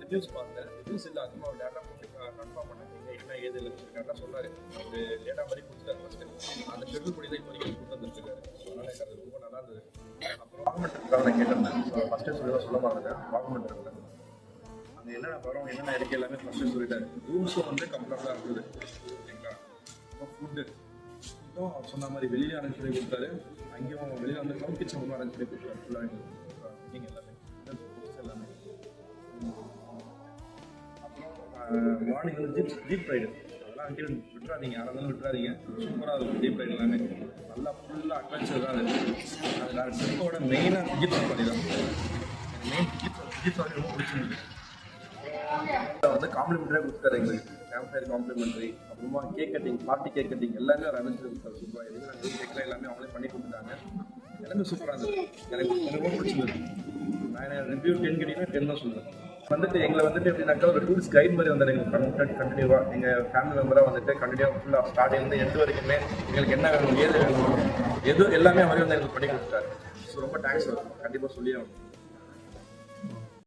Reviews பார்த்தேன். Reviews இல்லை அதிகமாக ஒரு டேட்டா போட்டு கன்ஃபார்ம் பண்ணாங்க என்ன ஏது இல்லை கரெக்டாக சொன்னார். ஒரு டேட்டா மாதிரி கொடுத்துட்டாரு ஃபஸ்ட்டு. அந்த ஷெட்யூல் படி தான் இப்போ வரைக்கும் கொடுத்துருந்துருக்காரு. அதனால் எனக்கு அது ரொம்ப நல்லா இருந்தது. அப்புறம் டாக்குமெண்ட்ரிக்காக நான் கேட்டிருந்தேன். ஃபஸ்ட்டே சொல்ல மறந்துட்டேன். டாக்குமெண்ட் இருக்குல்ல, அங்கே என்னென்ன படம் என்னென்ன இருக்கு எல்லாமே ஃபஸ்ட்டு சொல்லிட்டாரு. ரூம்ஸும் வந்து கம்ஃபர்டபுளாக இருந்தது. ஓகேங்களா? அப்புறம் ஃபுட்டும் சொன்ன மாதிரி வெளியே அரேஞ்ச் பண்ணி கொடுத்தாரு. அங்கேயும் வெளியே வந்து க்ளவுட் கிச்சன் ஒன்றும் அரேஞ்ச் பண்ணி கொடுத்தாரு. ஃபுல்லாக நீங்கள் எல்லாமே எல்லாமே. அப்புறம் மார்னிங் வந்து ஜீப் ரைடு அதெல்லாம் அங்கே விட்டுறாதீங்க, யாராக இருந்தாலும் விட்டுறாதீங்க. சூப்பராக இருக்கும் ஜீப் ரைடு எல்லாமே. நல்லா ஃபுல்லாக அட்வென்ச்சர் தான் அது. அது நான் ட்ரிப்போட மெயினாக ஜீப் சஃபாரி தான். மெயின் ஜீப் சஃபாரி ரொம்ப பிடிச்சிருக்கு. வந்து காம்ப்ளிமெண்ட்ரியாக கொடுத்தாரு எங்களுக்கு. கேம்ப் ஃபயர் காம்ப்ளிமெண்ட்ரி, அப்புறமா cake cutting, party cake cutting எல்லாமே ஒரு அரேஞ்ச் கொடுத்தாரு. சூப்பராக எதுவுமே நாங்கள் கேட்கலாம், எல்லாமே அவங்களே பண்ணி கொடுத்துட்டாங்க. எல்லாமே சூப்பராக இருந்தது. எனக்கு ரொம்ப பிடிச்சிருந்தது. நான் ரிவ்யூ 10 கேட்டிங்கன்னா 10 தான் சொல்லுவேன். வந்துட்டு எங்களை வந்துட்டு எப்படின்னாக்கா ஒரு டூரிஸ்ட் கைட் மாதிரி வந்தார் எங்களுக்கு கண்டினியூவாக. எங்கள் ஃபேமிலி மெம்பராக வந்துட்டு கண்டினியூவாக ஃபுல்லாக ஸ்டார்டிங்லேருந்து எண்டு வரைக்குமே எங்களுக்கு என்ன வேணும் ஏது வேணும் எது எல்லாமே அவரே வந்து எங்களுக்கு பண்ணி கொடுத்துட்டாரு. ஸோ ரொம்ப தேங்க்ஸ் கண்டிப்பாக சொல்லி ஆகணும்.